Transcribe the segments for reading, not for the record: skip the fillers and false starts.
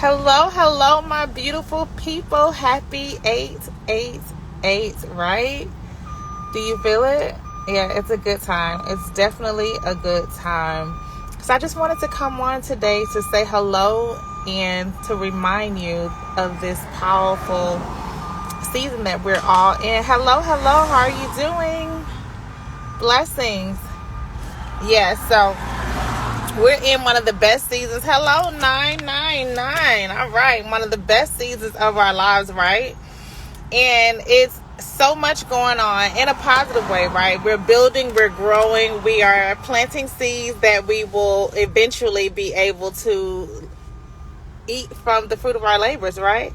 Hello, my beautiful people. Happy 888, right? Do you feel it? Yeah, it's a good time. It's definitely a good time. So I just wanted to come on today to say hello and to remind you of this powerful season that we're all in. Hello, how are you doing? Blessings. Yeah, so we're in one of the best seasons. Hello, 999. All right, one of the best seasons of our lives, right? And it's so much going on in a positive way, right? We're building, we're growing, we are planting seeds that we will eventually be able to eat from the fruit of our labors, right?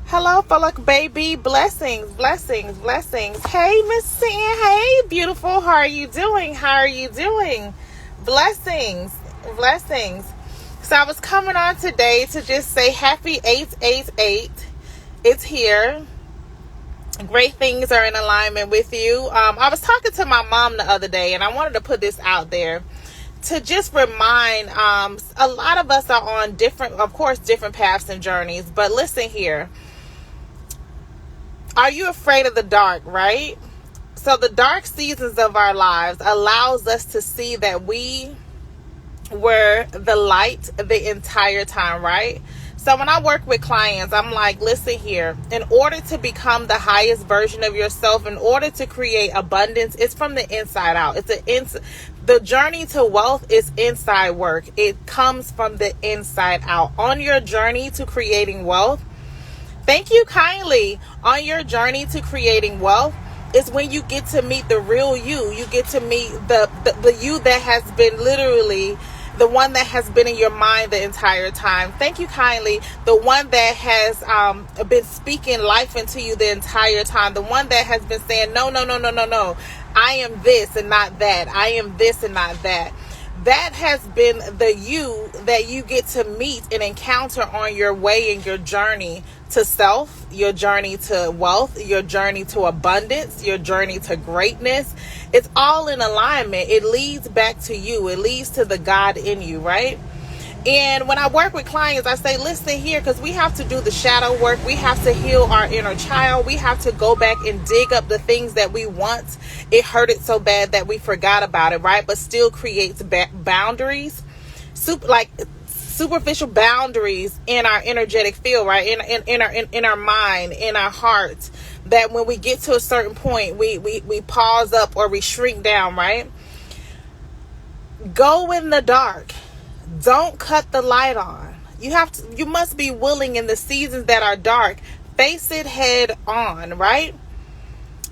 Hello, Falak baby. Blessings. Hey, Miss Sam. Hey, beautiful. How are you doing? Blessings. So I was coming on today to just say happy 888. It's here. Great things are in alignment with you. I was talking to my mom the other day, and I wanted to put this out there to just remind, a lot of us are on different paths and journeys, but listen here. Are you afraid of the dark, right? So the dark seasons of our lives allows us to see that we were the light the entire time, right? So when I work with clients, I'm like, listen here, in order to become the highest version of yourself, in order to create abundance, it's from the inside out. The journey to wealth is inside work. It comes from the inside out. On your journey to creating wealth, thank you kindly. On your journey to creating wealth is when you get to meet the real you. You get to meet the you that has been literally the one that has been in your mind the entire time. Thank you kindly. The one that has been speaking life into you the entire time. The one that has been saying, no. I am this and not that. I am this and not that. That has been the you that you get to meet and encounter on your way in your journey to self, your journey to wealth, your journey to abundance, your journey to greatness. It's all in alignment. It leads back to you. It leads to the God in you, right? And when I work with clients, I say, listen here, because we have to do the shadow work. We have to heal our inner child. We have to go back and dig up the things that we once, it hurted so bad that we forgot about it, right? But still creates boundaries, superficial boundaries in our energetic field, right? In our mind, in our hearts, that when we get to a certain point, we pause up or we shrink down, right? Go in the dark. Don't cut the light on. You must be willing in the seasons that are dark. Face it head on, right?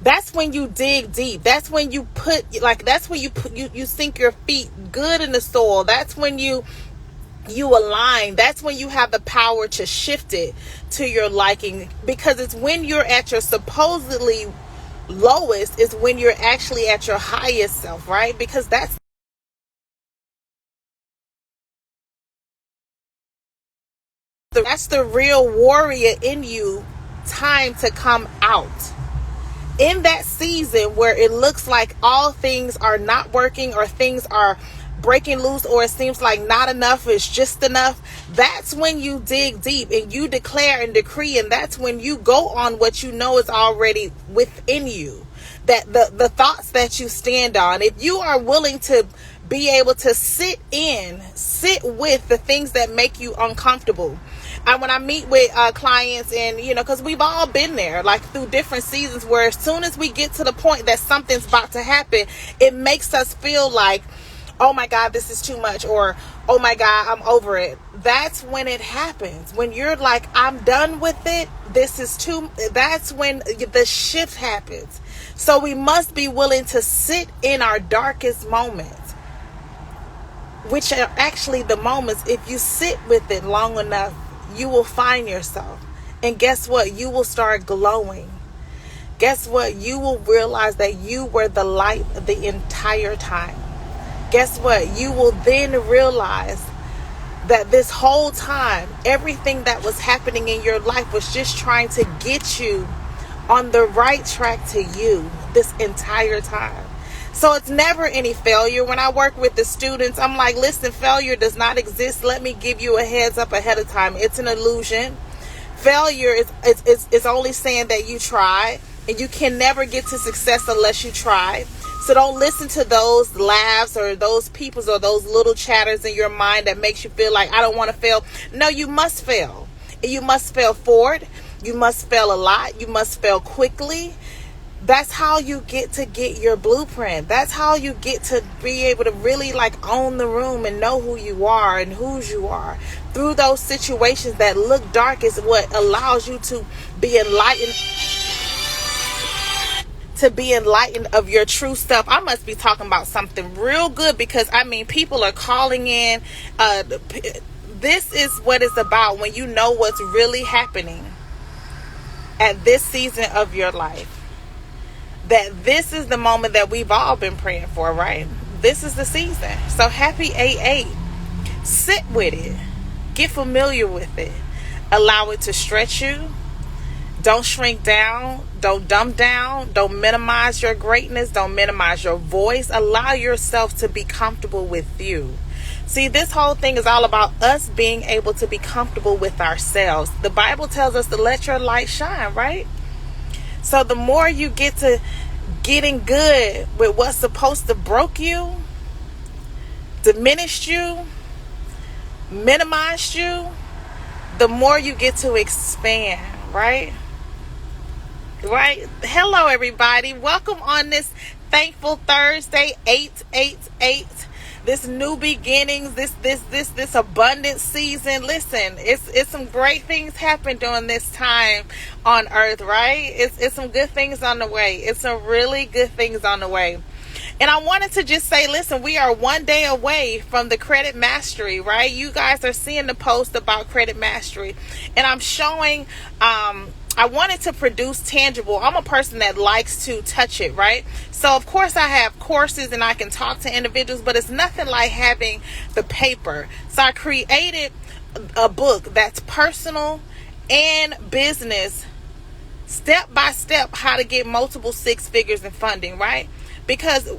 That's when you dig deep. That's when you you sink your feet good in the soil. That's when you align. That's when you have the power to shift it to your liking, because it's when you're at your supposedly lowest is when you're actually at your highest self, right? Because that's the real warrior in you time to come out. In that season where it looks like all things are not working or things are breaking loose or it seems like not enough is just enough, that's when you dig deep and you declare and decree, and that's when you go on what you know is already within you, that the thoughts that you stand on. If you are willing to be able to sit with the things that make you uncomfortable. And when I meet with clients, and because we've all been there, like through different seasons, where as soon as we get to the point that something's about to happen, it makes us feel like, oh my God, this is too much, or oh my God, I'm over it. That's when it happens. When you're like, I'm done with it, that's when the shift happens. So we must be willing to sit in our darkest moments, which are actually the moments, if you sit with it long enough, you will find yourself. And guess what? You will start glowing. Guess what? You will realize that you were the light the entire time. Guess what? You will then realize that this whole time, everything that was happening in your life was just trying to get you on the right track to you this entire time. So it's never any failure. When I work with the students, I'm like, listen, failure does not exist. Let me give you a heads up ahead of time. It's an illusion. Failure is only saying that you tried, and you can never get to success unless you try. So don't listen to those laughs or those peoples or those little chatters in your mind that makes you feel like, I don't want to fail. No, you must fail. And you must fail forward. You must fail a lot. You must fail quickly. That's how you get your blueprint. That's how you get to be able to really like own the room and know who you are and whose you are. Through those situations that look dark is what allows you to be enlightened. To be enlightened of your true self. I must be talking about something real good, because I mean, people are calling in. This is what it's about when you know what's really happening at this season of your life. That this is the moment that we've all been praying for, right? This is the season. So happy 8/8. Sit with it. Get familiar with it. Allow it to stretch you. Don't shrink down. Don't dumb down. Don't minimize your greatness. Don't minimize your voice. Allow yourself to be comfortable with you. See, this whole thing is all about us being able to be comfortable with ourselves. The Bible tells us to let your light shine, right? So the more you get to getting good with what's supposed to broke you, diminished you, minimized you, the more you get to expand, right? Right? Hello, everybody. Welcome on this Thankful Thursday, 888. This new beginnings, this abundant season. Listen, it's some great things happen during this time on earth, right? It's some good things on the way. It's some really good things on the way. And I wanted to just say, listen, we are one day away from the credit mastery, right? You guys are seeing the post about credit mastery, and I'm showing, I wanted to produce tangible. I'm a person that likes to touch it, right? So of course I have courses and I can talk to individuals, but it's nothing like having the paper. So I created a book that's personal and business, step by step, how to get multiple six figures in funding, right? Because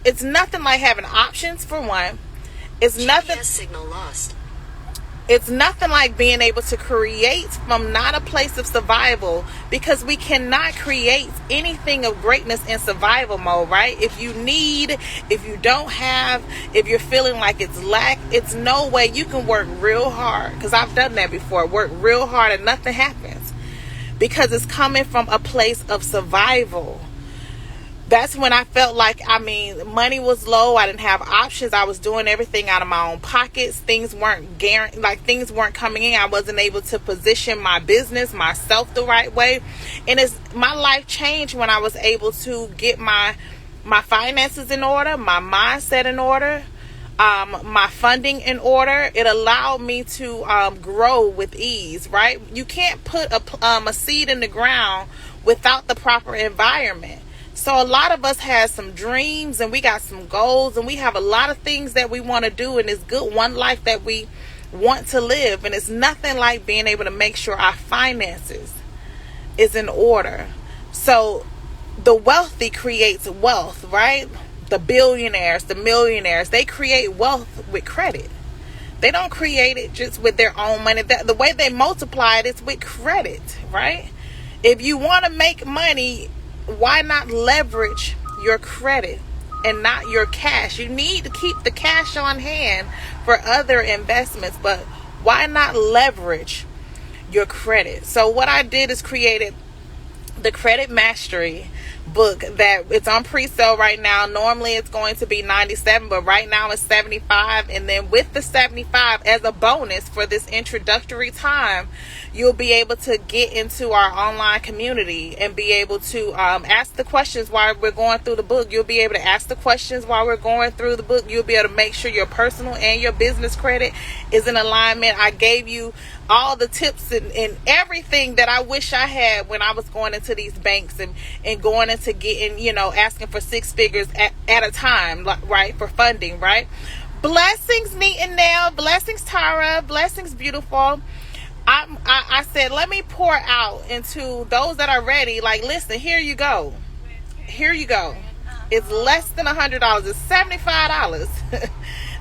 it's nothing like having options, for one. It's nothing. Signal lost. It's nothing like being able to create from not a place of survival, because we cannot create anything of greatness in survival mode, right? If you don't have, if you're feeling like it's lack, it's no way. You can work real hard, because I've done that before, work real hard and nothing happens, because it's coming from a place of survival. That's when I felt like, money was low. I didn't have options. I was doing everything out of my own pockets. Things weren't things weren't coming in. I wasn't able to position my business, myself the right way. And my life changed when I was able to get my finances in order, my mindset in order, my funding in order. It allowed me to grow with ease, right? You can't put a seed in the ground without the proper environment. So a lot of us have some dreams, and we got some goals, and we have a lot of things that we want to do, and it's good one life that we want to live. And it's nothing like being able to make sure our finances is in order. So the wealthy creates wealth, right? The billionaires, the millionaires, they create wealth with credit. They don't create it just with their own money. The way they multiply it is with credit, right? If you want to make money, why not leverage your credit and not your cash? You need to keep the cash on hand for other investments, but why not leverage your credit? So what I did is created the Credit Mastery book, that it's on pre-sale right now. Normally it's going to be $97, but right now it's $75. And then with the $75 as a bonus for this introductory time, you'll be able to get into our online community and be able to ask the questions while we're going through the book. You'll be able to ask the questions while we're going through the book. You'll be able to make sure your personal and your business credit is in alignment. I gave you all the tips and everything that I wish I had when I was going into these banks and going into getting, asking for six figures at a time, right, for funding, right? Blessings, Neat and Nail. Blessings, Tara. Blessings, beautiful. I said, let me pour out into those that are ready. Like, listen, here you go. Here you go. It's less than $100. It's $75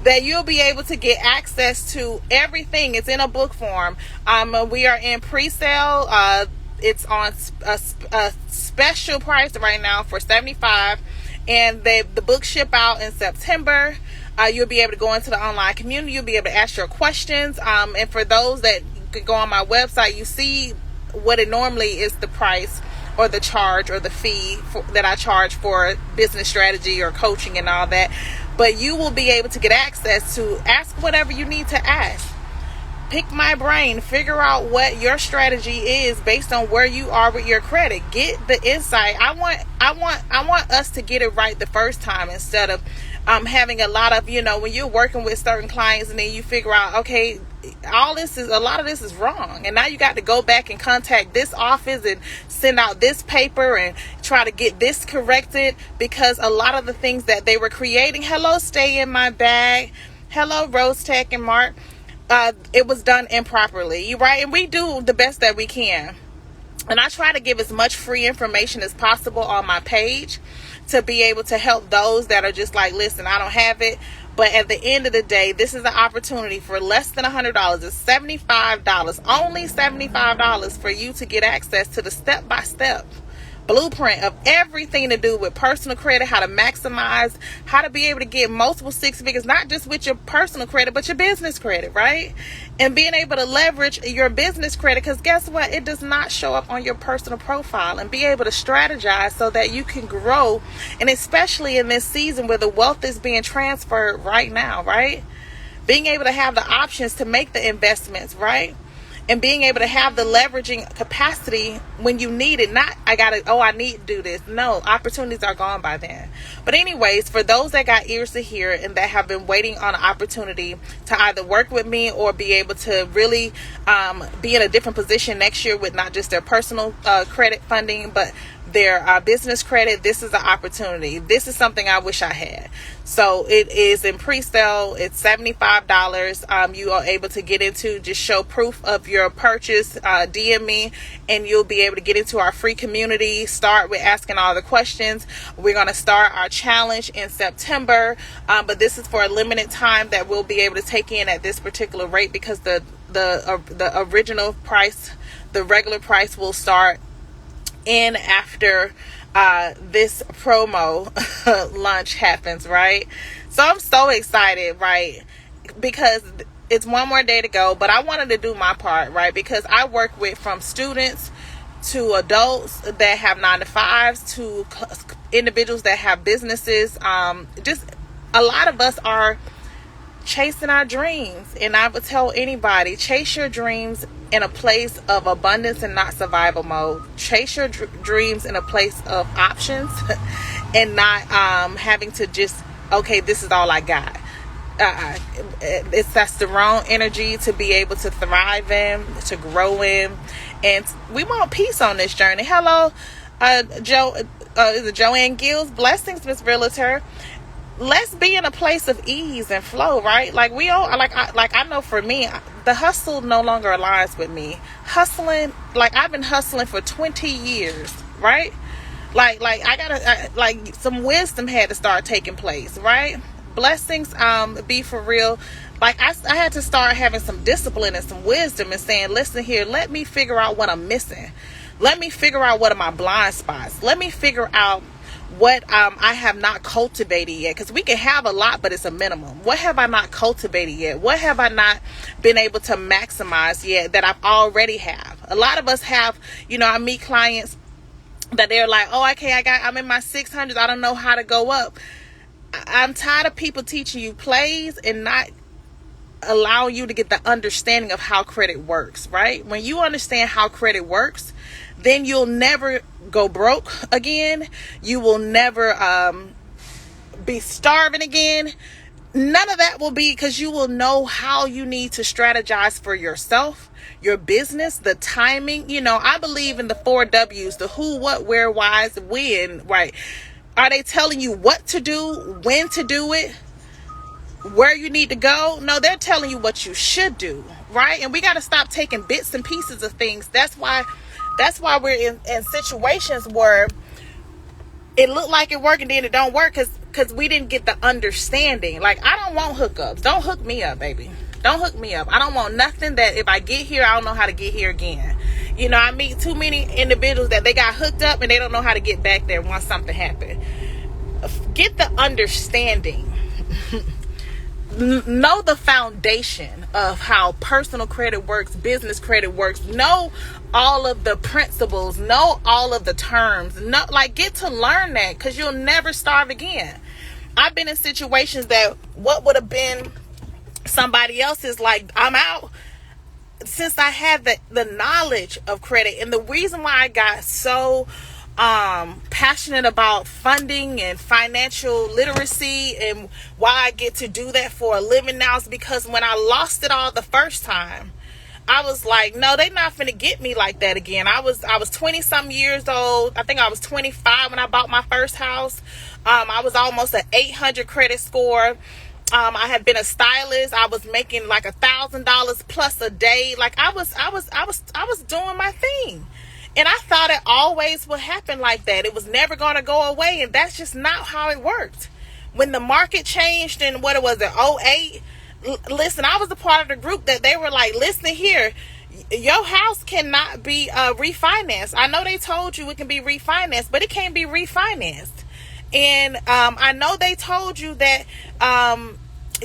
that you'll be able to get access to everything. It's in a book form. We are in pre-sale. It's on a special price right now for $75, and the books ship out in September. You'll be able to go into the online community. You'll be able to ask your questions. And for those that could go on my website, you see what it normally is, the price or the charge or the fee that I charge for business strategy or coaching and all that. But you will be able to get access to ask whatever you need to ask. Pick my brain, figure out what your strategy is based on where you are with your credit. Get the insight. I want us to get it right the first time, instead of having a lot of, when you're working with certain clients and then you figure out, okay, a lot of this is wrong, and now you got to go back and contact this office and send out this paper and try to get this corrected, because a lot of the things that they were creating, hello, stay in my bag, hello, Rose Tech and Mark, it was done improperly, right? And we do the best that we can. And I try to give as much free information as possible on my page to be able to help those that are just like, listen, I don't have it. But at the end of the day, this is an opportunity for less than $100. It's $75, only $75 for you to get access to the step-by-step blueprint of everything to do with personal credit, how to maximize, how to be able to get multiple six figures, not just with your personal credit, but your business credit, right? And being able to leverage your business credit, because guess what? It does not show up on your personal profile, and be able to strategize so that you can grow. And especially in this season where the wealth is being transferred right now, right? Being able to have the options to make the investments, right? And being able to have the leveraging capacity when you need it. Not, I need to do this. No, opportunities are gone by then. But anyways, for those that got ears to hear and that have been waiting on an opportunity to either work with me or be able to really be in a different position next year with not just their personal credit funding, but their business credit, this is an opportunity. This is something I wish I had. So it is in pre-sale. It's $75. You are able to get into, just show proof of your purchase, DM me, and you'll be able to get into our free community. Start with asking all the questions. We're going to start our challenge in September, but this is for a limited time that we'll be able to take in at this particular rate, because the original price, the regular price, will start in after this promo launch happens, right? So I'm so excited, right? Because it's one more day to go, but I wanted to do my part, right? Because I work with from students to adults that have 9-to-5s to individuals that have businesses. Just a lot of us are chasing our dreams, and I would tell anybody, chase your dreams in a place of abundance and not survival mode. Chase your dreams in a place of options and not having to just, okay, this is all I got. That's the wrong energy to be able to thrive in, to grow in, and we want peace on this journey. Hello, is it Joanne Gills? Blessings, Miss Realtor. Let's be in a place of ease and flow, right? Like we all, I know for me, the hustle no longer aligns with me. Hustling, like I've been hustling for 20 years, right? Like some wisdom had to start taking place, right? Blessings, be for real. Like I had to start having some discipline and some wisdom and saying, listen here, let me figure out what I'm missing. Let me figure out what are my blind spots. Let me figure out what I have not cultivated yet, because we can have a lot, but it's a minimum. What have I not cultivated yet? What have I not been able to maximize yet that I've already have? A lot of us have, I meet clients that they're like, oh, okay, I'm in my 600s. I don't know how to go up. I'm tired of people teaching you plays and not allow you to get the understanding of how credit works, right? When you understand how credit works, then you'll never go broke again. You will never be starving again. None of that will be, because you will know how you need to strategize for yourself, your business, the timing. I believe in the 4 W's, the who, what, where, whys, when, right? Are they telling you what to do, when to do it, where you need to go? No, they're telling you what you should do, right? And we got to stop taking bits and pieces of things. That's why we're in situations where it looked like it worked and then it don't work because we didn't get the understanding. Like, I don't want hookups. Don't hook me up, baby. Don't hook me up. I don't want nothing that if I get here, I don't know how to get here again. You know, I meet too many individuals that they got hooked up and they don't know how to get back there once something happened. Get the understanding. Know the foundation of how personal credit works, business credit works. Know all of the principles. Know all of the terms. Get to learn that, because you'll never starve again. I've been in situations that what would have been somebody else's, like, I'm out, since I had the knowledge of credit. And the reason why I got so passionate about funding and financial literacy, and why I get to do that for a living now, is because when I lost it all the first time, I was like, no, they're not finna get me like that again. I was 20 some years old. I think I was 25 when I bought my first house. I was almost an 800 credit score. I had been a stylist. I was making like $1,000 plus a day. Like, I was doing my thing. And I thought it always would happen like that. It was never going to go away. And that's just not how it worked. When the market changed in, what it was, in 08, listen, I was a part of the group that they were like, listen here, your house cannot be refinanced. I know they told you it can be refinanced, but it can't be refinanced. And I know they told you that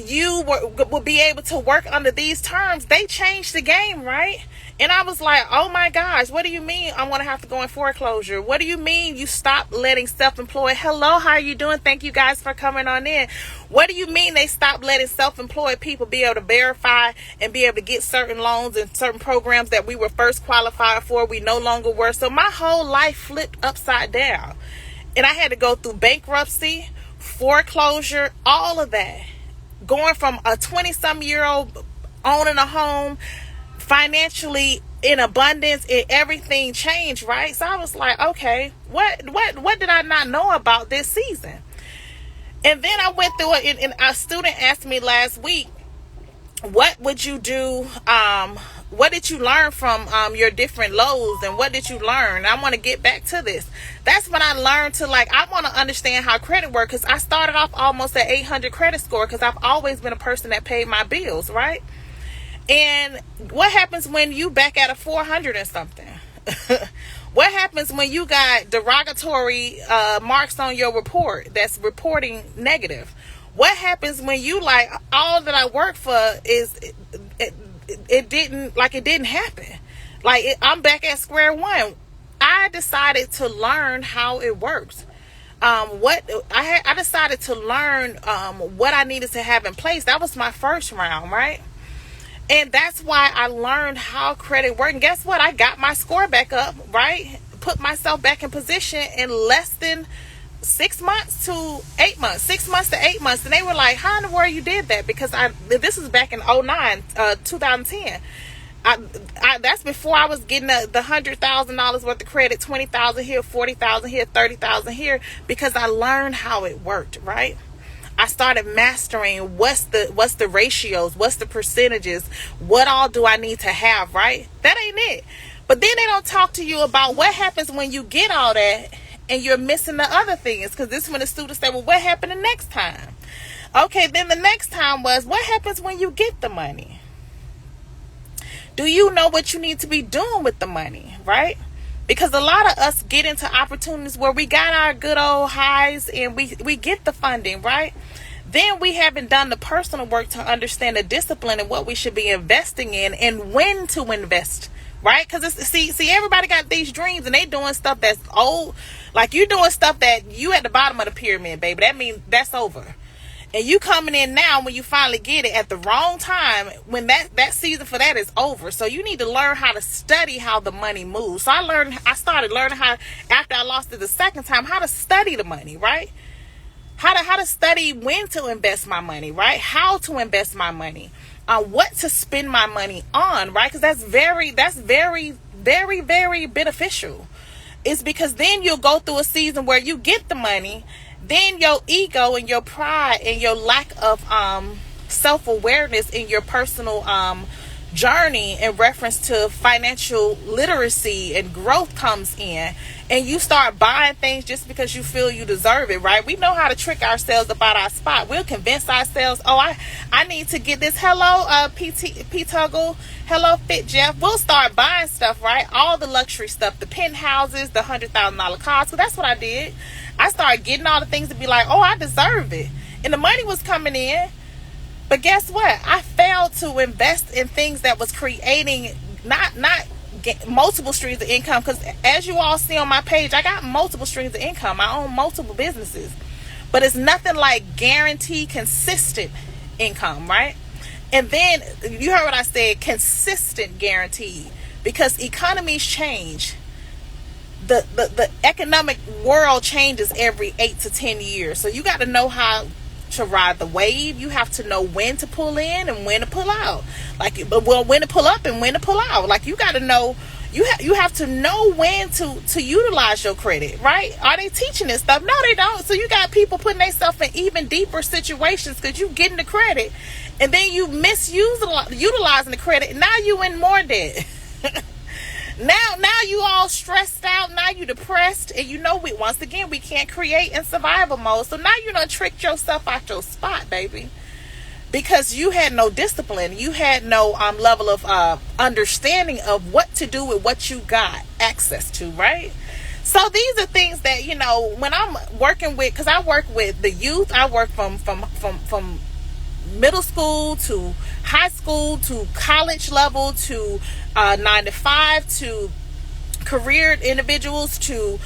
you will be able to work under these terms. They changed the game, right? And I was like, oh my gosh, what do you mean I'm going to have to go in foreclosure? What do you mean you stopped letting self-employed? Hello, how are you doing? Thank you guys for coming on in. What do you mean they stopped letting self-employed people be able to verify and be able to get certain loans and certain programs that we were first qualified for? We no longer were. So my whole life flipped upside down. And I had to go through bankruptcy, foreclosure, all of that. Going from a 20-some-year-old owning a home, financially in abundance, everything changed, right? So I was like, okay, what did I not know about this season? And then I went through it, and a student asked me last week, what would you do? What did you learn from your different lows, and what did you learn? I want to get back to this. That's when I learned to, I want to understand how credit works, because I started off almost at 800 credit score, because I've always been a person that paid my bills, right? And what happens when you back at a 400 and something? What happens when you got derogatory marks on your report that's reporting negative? What happens when you all that I work for is it didn't happen? I'm back at square one. I decided to learn how it works. I decided to learn what I needed to have in place. That was my first round, right? And that's why I learned how credit worked. And guess what? I got my score back up, right? Put myself back in position in less than 6 months to 8 months. 6 months to 8 months. And they were like, how in the world you did that? Because this was back in 2010. That's before I was getting the $100,000 worth of credit, 20,000 here, 40,000 here, 30,000 here, because I learned how it worked, right? I started mastering what's the ratios, what's the percentages, what all do I need to have, right? That ain't it. But then they don't talk to you about what happens when you get all that and you're missing the other things. Because this is when the students say, well, what happened the next time? Okay, then the next time was, what happens when you get the money? Do you know what you need to be doing with the money, right? Because a lot of us get into opportunities where we got our good old highs and we get the funding, right? Then we haven't done the personal work to understand the discipline and what we should be investing in and when to invest, right? Because see, everybody got these dreams and they doing stuff that's old. Like, you doing stuff that you at the bottom of the pyramid, baby. That means that's over. And you coming in now when you finally get it at the wrong time, when that season for that is over. So you need to learn how to study how the money moves. So I started learning how, after I lost it the second time, how to study the money, right? How to study when to invest my money, right? How to invest my money, what to spend my money on, right? Because that's very, very, very beneficial. It's because then you'll go through a season where you get the money. Then your ego and your pride and your lack of self-awareness in your personal journey in reference to financial literacy and growth comes in, and you start buying things just because you feel you deserve it, right? We know how to trick ourselves about our spot. We'll convince ourselves, oh, I need to get this. Hello, P Tuggle. Hello, Fit Jeff. We'll start buying stuff, right? All the luxury stuff, the penthouses, the $100,000 cars. So that's what I did. I started getting all the things to be like, oh, I deserve it. And the money was coming in. But guess what? I failed to invest in things that was creating not multiple streams of income. Because as you all see on my page, I got multiple streams of income. I own multiple businesses. But it's nothing like guaranteed, consistent income, right? And then you heard what I said, consistent guaranteed. Because economies change. The economic world changes every 8 to 10 years. So you got to know how to ride the wave. You have to know when to pull in and when to pull out. When to pull up and when to pull out. Like, you got to know, you have to know when to utilize your credit, right? Are they teaching this stuff? No, they don't. So you got people putting themselves in even deeper situations because you getting the credit and then you utilizing the credit. Now you in more debt. Now you all stressed out. Now you depressed, and once again we can't create in survival mode. So now you done tricked yourself out your spot, baby, because you had no discipline. You had no level of understanding of what to do with what you got access to, right? So these are things that when I'm working with, because I work with the youth. I work from middle school to high school to college level to 9 to 5 to career individuals to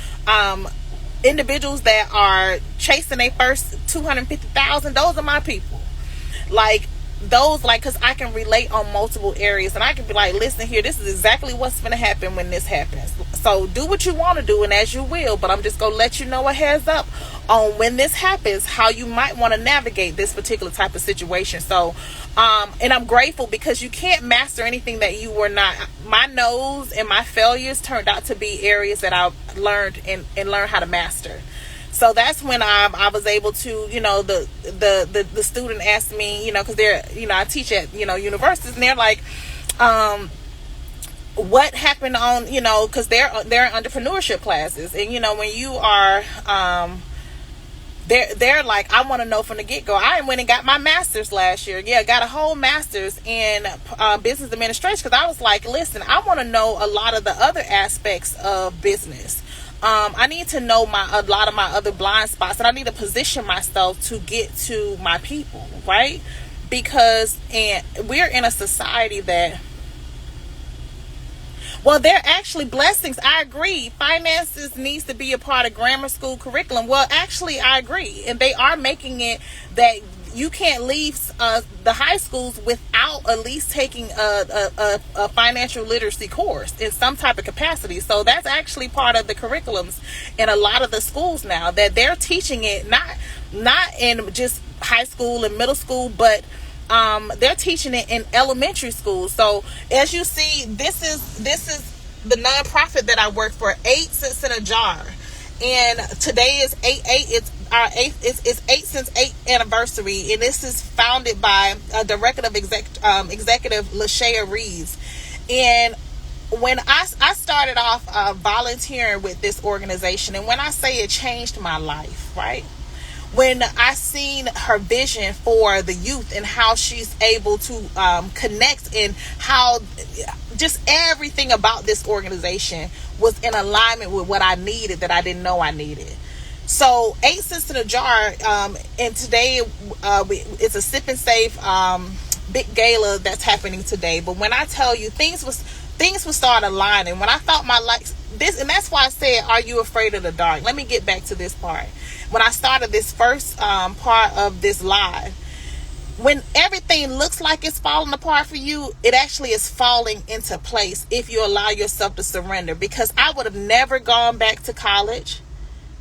individuals that are chasing their first 250,000. Those are my people. Because I can relate on multiple areas, and I can be like, listen here, this is exactly what's going to happen when this happens. So do what you want to do, and as you will, but I'm just going to let you know a heads up on when this happens, how you might want to navigate this particular type of situation. So, and I'm grateful because you can't master anything that you were not. My no's and my failures turned out to be areas that I learned and learned how to master. So that's when I was able to, the student asked me, because I teach at, universities, and they're like, what happened on, because they're entrepreneurship classes. And, when you are, they're like, I want to know from the get-go. I went and got my master's last year. Yeah, got a whole master's in business administration, because I was like, listen, I want to know a lot of the other aspects of business. I need to know a lot of my other blind spots, and I need to position myself to get to my people, right? Because we're in a society that, well, they're actually blessings. I agree. Finances needs to be a part of grammar school curriculum. Well, actually, I agree. And they are making it that you can't leave the high schools without at least taking a financial literacy course in some type of capacity. So that's actually part of the curriculums in a lot of the schools now, that they're teaching it not in just high school and middle school, but they're teaching it in elementary school. So as you see, this is the nonprofit that I work for, 8 cents in a jar. And today is 8/8. It's 8 since 8 anniversary, and this is founded by Director of Executive Lashaya Reeves. And when I started off volunteering with this organization, and when I say it changed my life, right? When I seen her vision for the youth and how she's able to connect, and how just everything about this organization was in alignment with what I needed that I didn't know I needed. So 8 cents in a jar, and today it's a sip and save big gala that's happening today. But when I tell you, things will start aligning. When I thought my life, this, and that's why I said, are you afraid of the dark? Let me get back to this part. When I started this first part of this live, when everything looks like it's falling apart for you, it actually is falling into place if you allow yourself to surrender. Because I would have never gone back to college.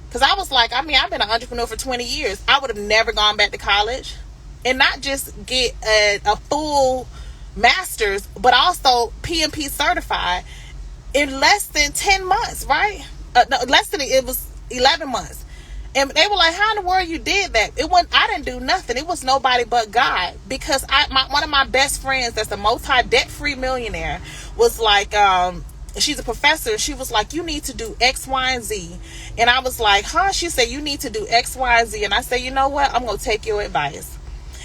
Because I was like, I've been an entrepreneur for 20 years. I would have never gone back to college and not just get a full master's, but also PMP certified in less than 10 months, right? It was 11 months. And they were like, how in the world you did that? I didn't do nothing. It was nobody but God. Because one of my best friends that's a multi-debt-free millionaire was like, she's a professor. She was like, you need to do X, Y, and Z. And I was like, huh? She said, you need to do X, Y, and Z. And I said, you know what? I'm going to take your advice.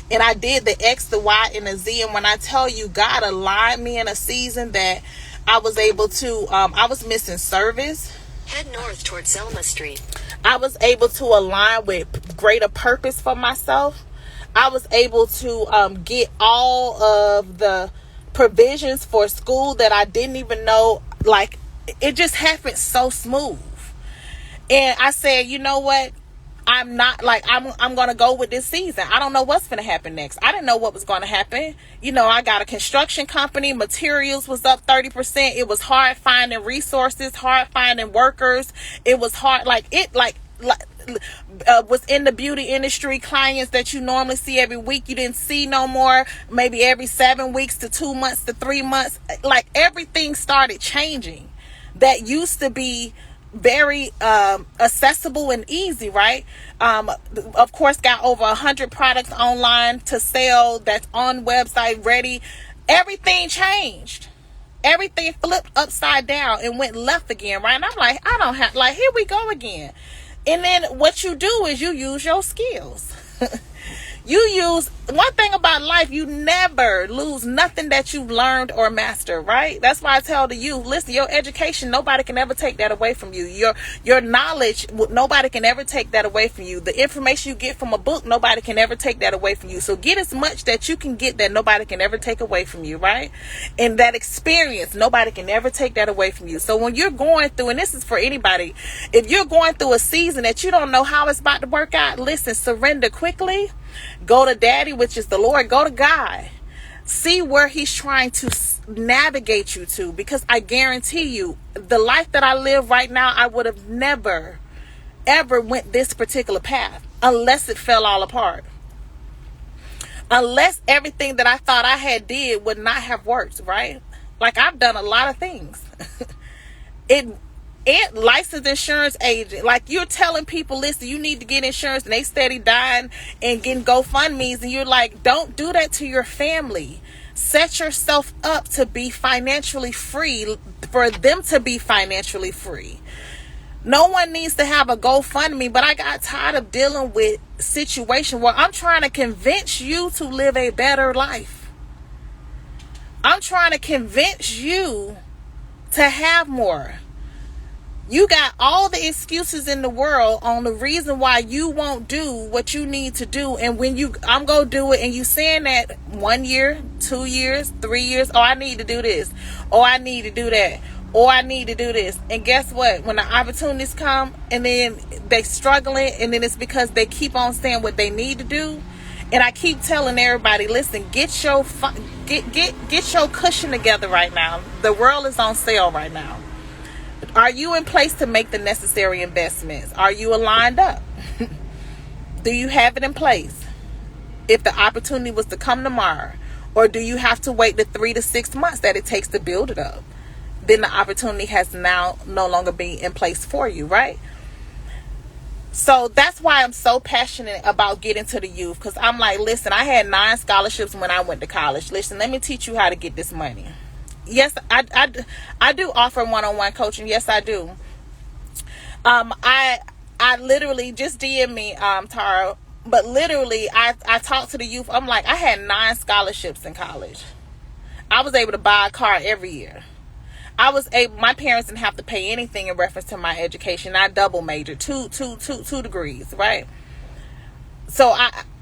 And I did the X, the Y, and the Z. And when I tell you, God aligned me in a season that I was able to, I was missing service. Head north towards Selma Street. I was able to align with greater purpose for myself. I was able to get all of the provisions for school that I didn't even know. Like, it just happened so smooth. And I said, you know what? I'm not like, I'm going to go with this season. I don't know what's going to happen next. I didn't know what was going to happen. You know, I got a construction company. Materials was up 30%. It was hard finding resources, hard finding workers. It was hard, was in the beauty industry. Clients that you normally see every week, you didn't see no more. Maybe every 7 weeks to 2 months to 3 months. Like, everything started changing. That used to be very accessible and easy, right? Of course, got over 100 products online to sell that's on website ready. Everything changed. Everything flipped upside down and went left again, right? And I'm like, I don't have, like, here we go again. And then what you do is you use your skills. One thing about life, you never lose nothing that you've learned or mastered, right? That's why I tell the youth, listen, your education, nobody can ever take that away from you. Your knowledge, nobody can ever take that away from you. The information you get from a book, nobody can ever take that away from you. So get as much that you can get that nobody can ever take away from you, right? And that experience, nobody can ever take that away from you. So when you're going through, and this is for anybody, if you're going through a season that you don't know how it's about to work out, listen, surrender quickly. Go to Daddy, which is the Lord. Go to God. See where he's trying to navigate you to. Because I guarantee you, the life that I live right now, I would have never, ever went this particular path unless it fell all apart. Unless everything that I thought I had did would not have worked, right? Like, I've done a lot of things. Licensed insurance agent, like, you're telling people, listen, you need to get insurance, and they steady dying and getting GoFundMes, and you're like, don't do that to your family. Set yourself up to be financially free, for them to be financially free. No one needs to have a GoFundMe, but I got tired of dealing with situation where I'm trying to convince you to live a better life. I'm trying to convince you to have more. You got all the excuses in the world on the reason why you won't do what you need to do. And when I'm going to do it, and you saying that 1 year, 2 years, 3 years, oh, I need to do this. Oh, I need to do that. Oh, I need to do this. And guess what? When the opportunities come and then they struggling, and then it's because they keep on saying what they need to do. And I keep telling everybody, listen, get your cushion together right now. The world is on sale right now. Are you in place to make the necessary investments? Are you aligned up? Do you have it in place? If the opportunity was to come tomorrow, or do you have to wait the 3 to 6 months that it takes to build it up? Then the opportunity has now no longer been in place for you, right? So that's why I'm so passionate about getting to the youth, because I'm like, listen, I had 9 scholarships when I went to college. Listen, let me teach you how to get this money. Yes, I do offer one-on-one coaching. Yes, I do. I literally just DM me, Tara. But literally, I talk to the youth. I'm like, I had 9 scholarships in college. I was able to buy a car every year. My parents didn't have to pay anything in reference to my education. I double majored, two degrees, right? So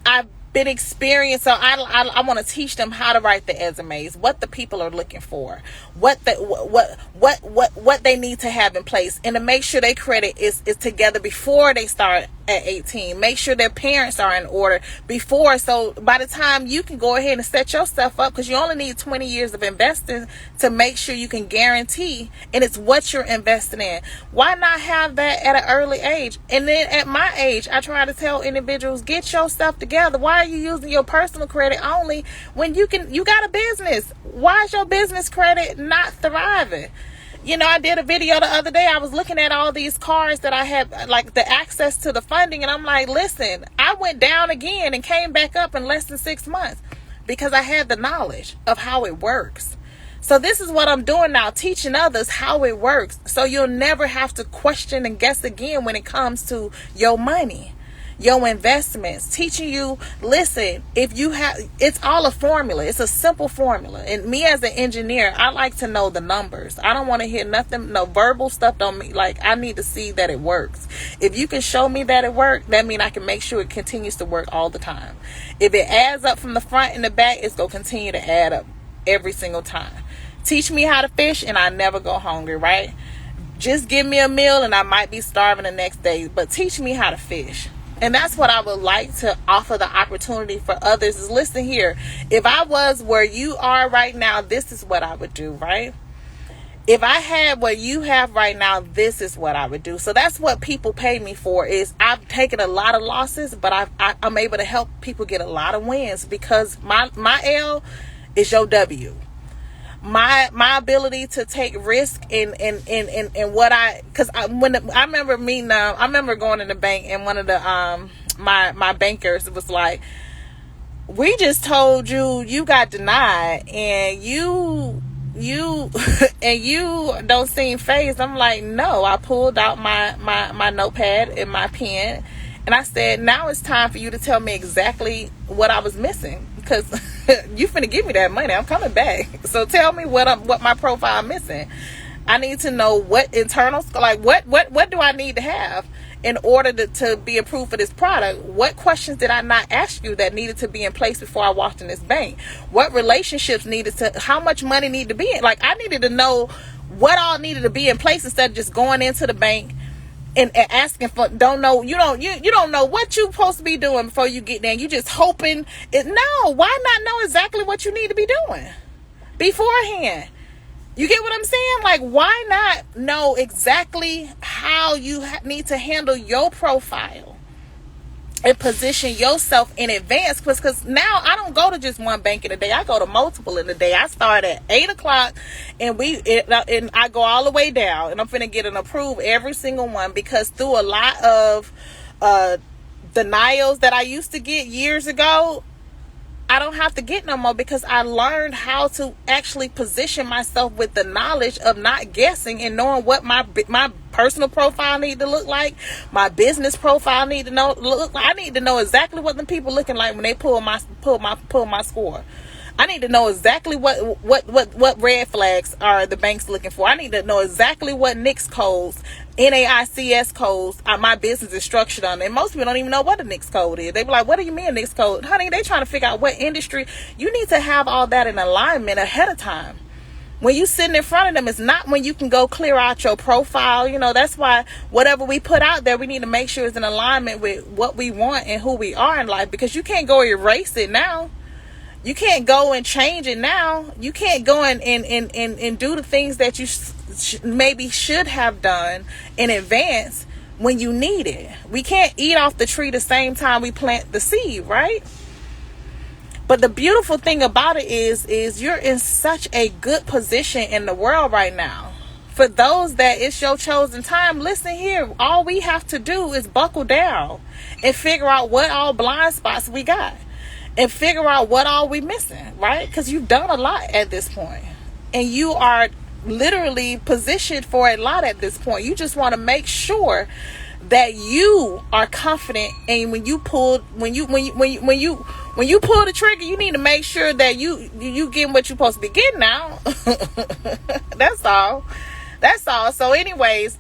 I've been experienced. So I want to teach them how to write the resumes, what the people are looking for, what they need to have in place, and to make sure their credit is together before they start at 18. Make sure their parents are in order before, so by the time you can go ahead and set yourself up, because you only need 20 years of investing to make sure you can guarantee, and it's what you're investing in. Why not have that at an early age? And then at my age, I try to tell individuals, get yourself together. Why are you using your personal credit only when you got a business? Why is your business credit not thriving? I did a video the other day. I was looking at all these cars that I had, like the access to the funding, and I'm like, listen, I went down again and came back up in less than 6 months because I had the knowledge of how it works. So this is what I'm doing now, teaching others how it works, so you'll never have to question and guess again when it comes to your money, your investments. Teaching you, listen, it's all a formula. It's a simple formula. And me as an engineer, I like to know the numbers. I don't want to hear nothing, no verbal stuff. I need to see that it works. If you can show me that it worked, that means I can make sure it continues to work all the time. If it adds up from the front and the back, it's going to continue to add up every single time. Teach me how to fish and I never go hungry, right? Just give me a meal and I might be starving the next day, but teach me how to fish. And that's what I would like to offer the opportunity for others is, listen here. If I was where you are right now, this is what I would do, right? If I had what you have right now, this is what I would do. So that's what people pay me for, is I've taken a lot of losses, but I'm able to help people get a lot of wins, because my L is your W. My ability to take risk in what I remember going in the bank, and one of the my bankers was like, we just told you got denied and you and you don't seem phased. I'm like, no. I pulled out my notepad and my pen, and I said, now it's time for you to tell me exactly what I was missing, because you finna give me that money. I'm coming back. So tell me what my profile missing. I need to know what internal, like what do I need to have in order to be approved for this product? What questions did I not ask you that needed to be in place before I walked in this bank? What relationships how much money needed to be in? Like, I needed to know what all needed to be in place instead of just going into the bank and asking for, you don't know what you're supposed to be doing before you get there. You just hoping no, why not know exactly what you need to be doing beforehand? You get what I'm saying? Like, why not know exactly how you need to handle your profile and position yourself in advance? Because now I don't go to just one bank in a day. I go to multiple in a day. I start at 8 o'clock and I go all the way down, and I'm finna get an approved every single one, because through a lot of denials that I used to get years ago, I don't have to get no more, because I learned how to actually position myself with the knowledge of not guessing and knowing what my personal profile need to look like, my business profile need to look like. I need to know exactly what the people looking like when they pull my score. I need to know exactly what red flags are the banks looking for. I need to know exactly what NAICS codes, NAICS codes my business is structured on. And most people don't even know what a NAICS code is. They be like, what do you mean NAICS code? Honey, they trying to figure out what industry. You need to have all that in alignment ahead of time. When you sitting in front of them, it's not when you can go clear out your profile. That's why whatever we put out there, we need to make sure it's in alignment with what we want and who we are in life, because you can't go erase it now. You can't go and change it now. You can't go and do the things that you maybe should have done in advance when you need it. We can't eat off the tree the same time we plant the seed, right? But the beautiful thing about it is you're in such a good position in the world right now. For those that it's your chosen time, listen here. All we have to do is buckle down and figure out what all blind spots we got. And figure out what all we missing, right? Because you've done a lot at this point. And you are literally positioned for a lot at this point. You just want to make sure that you are confident. And when you pull the trigger, you need to make sure that you getting what you're supposed to be getting now. That's all. So anyways,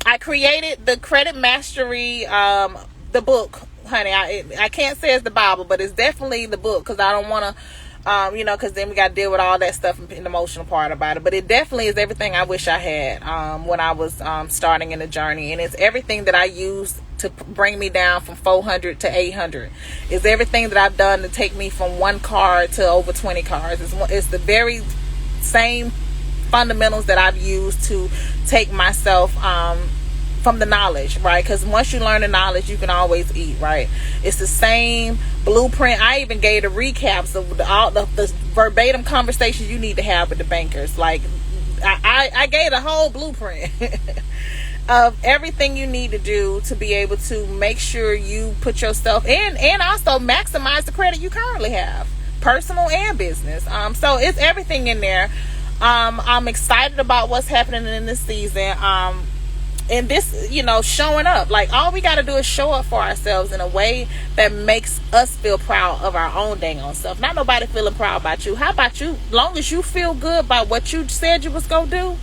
I created the Credit Mastery, the book. Honey, I can't say it's the Bible, but it's definitely the book, because I don't want to, because then we got to deal with all that stuff and the emotional part about it. But it definitely is everything I wish I had when I was starting in the journey. And it's everything that I used to bring me down from 400 to 800. It's everything that I've done to take me from 1 car to over 20 cars. It's the very same fundamentals that I've used to take myself from the knowledge, right? Because once you learn the knowledge, you can always eat, right? It's the same blueprint. I even gave the recaps of all the verbatim conversations you need to have with the bankers. Like, I gave the whole blueprint of everything you need to do to be able to make sure you put yourself in, and also maximize the credit you currently have, personal and business. So it's everything in there. I'm excited about what's happening in this season. And this, showing up. Like, all we got to do is show up for ourselves in a way that makes us feel proud of our own dang on self. Not nobody feeling proud about you. How about you? Long as you feel good about what you said you was going to do,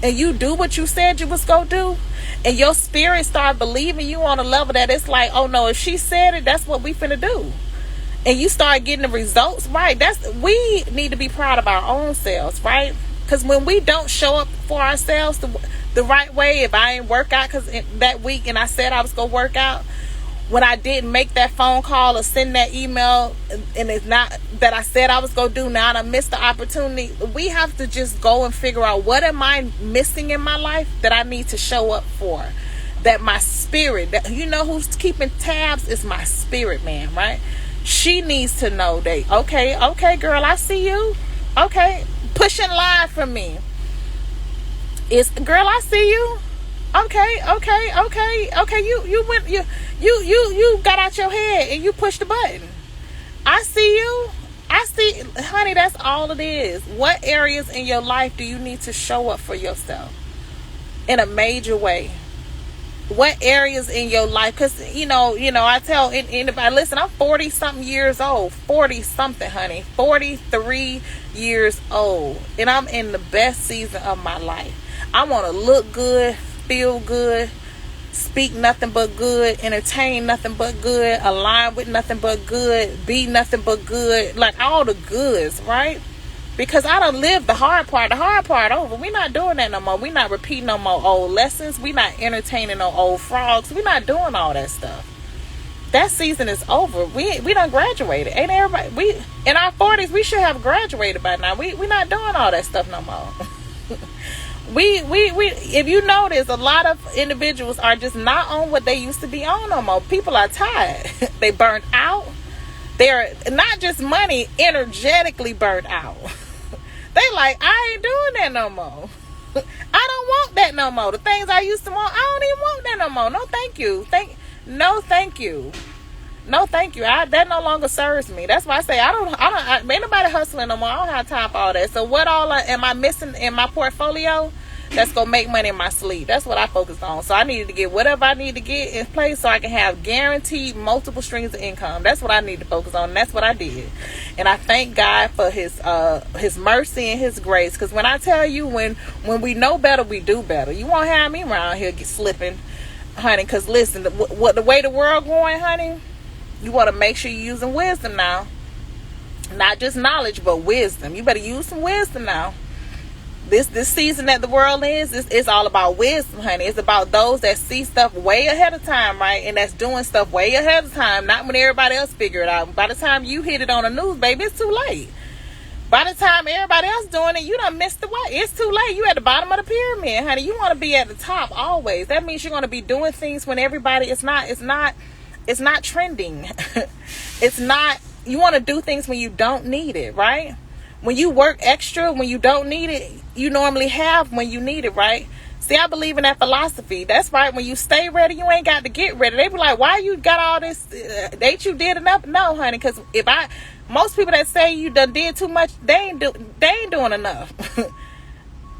and you do what you said you was going to do, and your spirit start believing you on a level that it's like, oh no, if she said it, that's what we finna do. And you start getting the results, right? We need to be proud of our own selves, right? Because when we don't show up for ourselves the right way, if I ain't work out because that week and I said I was going to work out, when I didn't make that phone call or send that email, and it's not that I said I was going to do, now I missed the opportunity. We have to just go and figure out, what am I missing in my life that I need to show up for? That my spirit, that who's keeping tabs is my spirit, man, right? She needs to know that, okay, girl, I see you. Okay, push in line for me. Girl, I see you. Okay. You got out your head and you pushed the button. I see you. Honey, that's all it is. What areas in your life do you need to show up for yourself in a major way? What areas in your life? Because, I tell anybody, listen, I'm 40 something years old. 40 something, honey. 43 years old. And I'm in the best season of my life. I want to look good, feel good, speak nothing but good, entertain nothing but good, align with nothing but good, be nothing but good, like all the goods, right? Because I done lived the hard part over. We not doing that no more. We not repeating no more old lessons. We not entertaining no old frogs. We not doing all that stuff. That season is over. We done graduated. Ain't everybody? We in our 40s, we should have graduated by now. We not doing all that stuff no more. We if you notice, a lot of individuals are just not on what they used to be on no more. People are tired. They burnt out. They're not just money, energetically burnt out. They like, I ain't doing that no more. I don't want that no more. The things I used to want, I don't even want that no more. No, thank you. No, thank you. No, thank you. That no longer serves me. That's why I say ain't nobody hustling no more. I don't have time for all that. So what all am I missing in my portfolio that's gonna make money in my sleep? That's what I focused on. So I needed to get whatever I need to get in place so I can have guaranteed multiple streams of income. That's what I need to focus on, and that's what I did. And I thank God for his mercy and his grace. Because when I tell you, when we know better, we do better. You won't have me around here slipping, honey. Because listen, the way the world going, honey, you want to make sure you're using wisdom now. Not just knowledge, but wisdom. You better use some wisdom now. This season that the world is, it's all about wisdom, honey. It's about those that see stuff way ahead of time, right? And that's doing stuff way ahead of time, not when everybody else figure it out. By the time you hit it on the news, baby, it's too late. By the time everybody else doing it, you done missed the way. It's too late. You at the bottom of the pyramid, honey. You want to be at the top always. That means you're going to be doing things when everybody it's not trending. It's not, you want to do things when you don't need it, right? When you work extra, when you don't need it, you normally have when you need it, right? See, I believe in that philosophy. That's right. When you stay ready, you ain't got to get ready. They be like, why you got all this? Ain't you did enough? No, honey, because most people that say you done did too much, they ain't doing enough.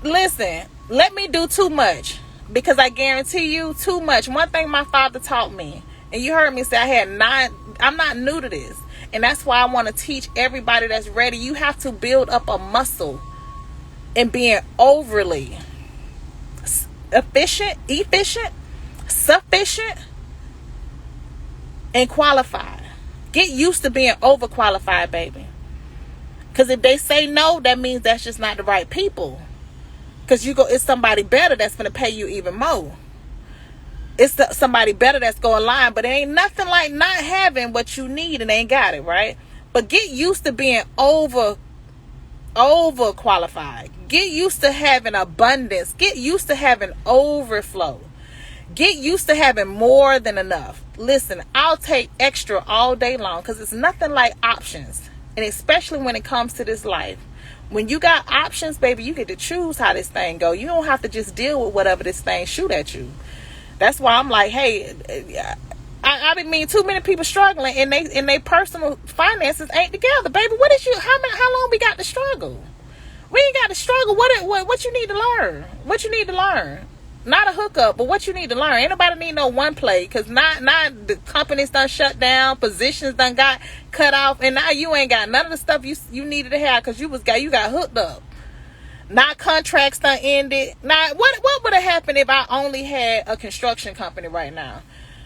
Listen, let me do too much, because I guarantee you too much. One thing my father taught me, and you heard me say I'm not new to this. And that's why I want to teach everybody that's ready. You have to build up a muscle in being overly efficient, sufficient, and qualified. Get used to being overqualified, baby. Because if they say no, that means that's just not the right people. Because it's somebody better that's going to pay you even more. It's somebody better that's going to line, but it ain't nothing like not having what you need and ain't got it, right? But get used to being overqualified. Get used to having abundance. Get used to having overflow. Get used to having more than enough. Listen, I'll take extra all day long, because it's nothing like options. And especially when it comes to this life. When you got options, baby, you get to choose how this thing go. You don't have to just deal with whatever this thing shoot at you. That's why I'm like, hey, I mean, too many people struggling and they personal finances ain't together, baby. What is you? How long we got to struggle? We ain't got to struggle. What you need to learn? What you need to learn? Not a hookup, but what you need to learn. Ain't nobody need no one play, because not the companies done shut down, positions done got cut off, and now you ain't got none of the stuff you needed to have because you got hooked up. Not contracts done ended. Now, what would have happened if I only had a construction company right now?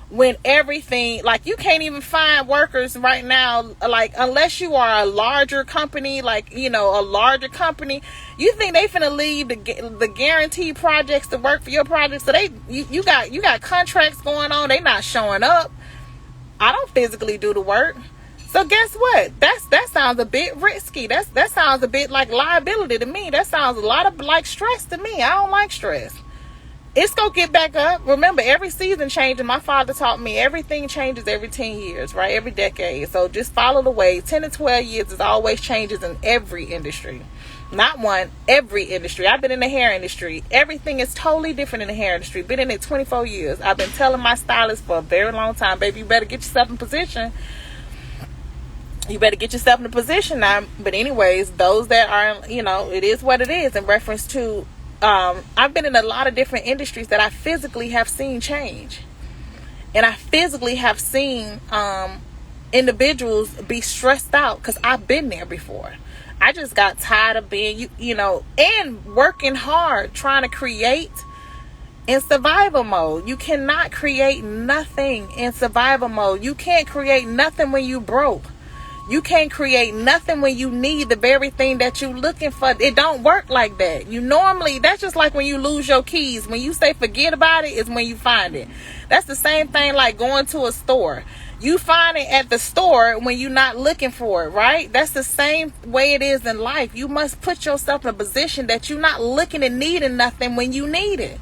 When everything, like, you can't even find workers right now, like, unless you are a larger company, like, you know, a larger company. You think they finna leave the guaranteed projects to work for your projects? So you got contracts going on, they not showing up. I don't physically do the work. So guess what? That sounds a bit risky. That sounds a bit like liability to me. That sounds a lot of like stress to me. I don't like stress. It's gonna get back up. Remember, every season changes. My father taught me everything changes every 10 years, right? Every decade. So just follow the way. 10 to 12 years is always changes in every industry. Not one, every industry. I've been in the hair industry. Everything is totally different in the hair industry. Been in it 24 years. I've been telling my stylist for a very long time, baby, you better get yourself in position. You better get yourself in a position now. But anyways, those that are, you know, it is what it is in reference to, I've been in a lot of different industries that I physically have seen change. And I physically have seen individuals be stressed out because I've been there before. I just got tired of being, you know, and working hard trying to create in survival mode. You cannot create nothing in survival mode. You can't create nothing when you broke. You can't create nothing when you need the very thing that you're looking for. It don't work like that. You normally, that's just like when you lose your keys. When you say forget about it, is when you find it. That's the same thing like going to a store. You find it at the store when you're not looking for it, right? That's the same way it is in life. You must put yourself in a position that you're not looking and needing nothing when you need it.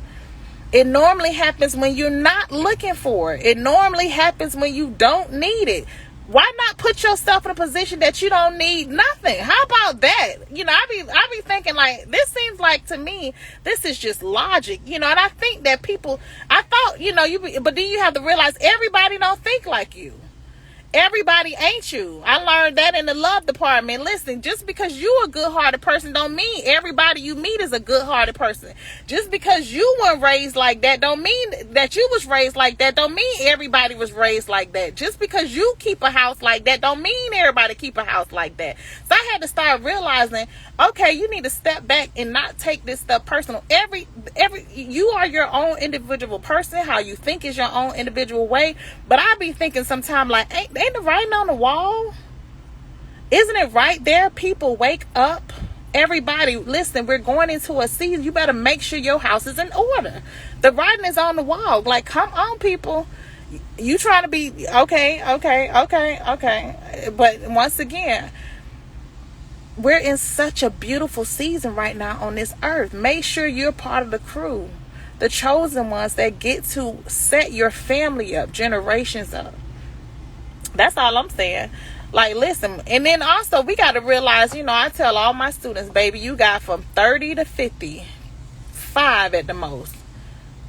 It normally happens when you're not looking for it. It normally happens when you don't need it. Why not put yourself in a position that you don't need nothing? How about that? You know, I be thinking, like, this seems like, to me, this is just logic, you know. And I think that people, I thought, you know, but then you have to realize everybody don't think like you. Everybody ain't you. I learned that in the love department. Listen, just because you a good-hearted person don't mean everybody you meet is a good-hearted person. Just because you weren't raised like that don't mean that you was raised like that. Don't mean everybody was raised like that. Just because you keep a house like that don't mean everybody keep a house like that. So I had to start realizing, okay, you need to step back and not take this stuff personal. You are your own individual person. How you think is your own individual way. But I be thinking sometimes, like, ain't the writing on the wall? Isn't it right there? People, wake up. Everybody, listen, we're going into a season. You better make sure your house is in order. The writing is on the wall. Like, come on, people. You trying to be okay. But once again, we're in such a beautiful season right now on this earth. Make sure you're part of the crew, the chosen ones that get to set your family up, generations up. That's all I'm saying. Like, listen, and then also we got to realize, you know, I tell all my students, baby, you got from 30 to 55 at the most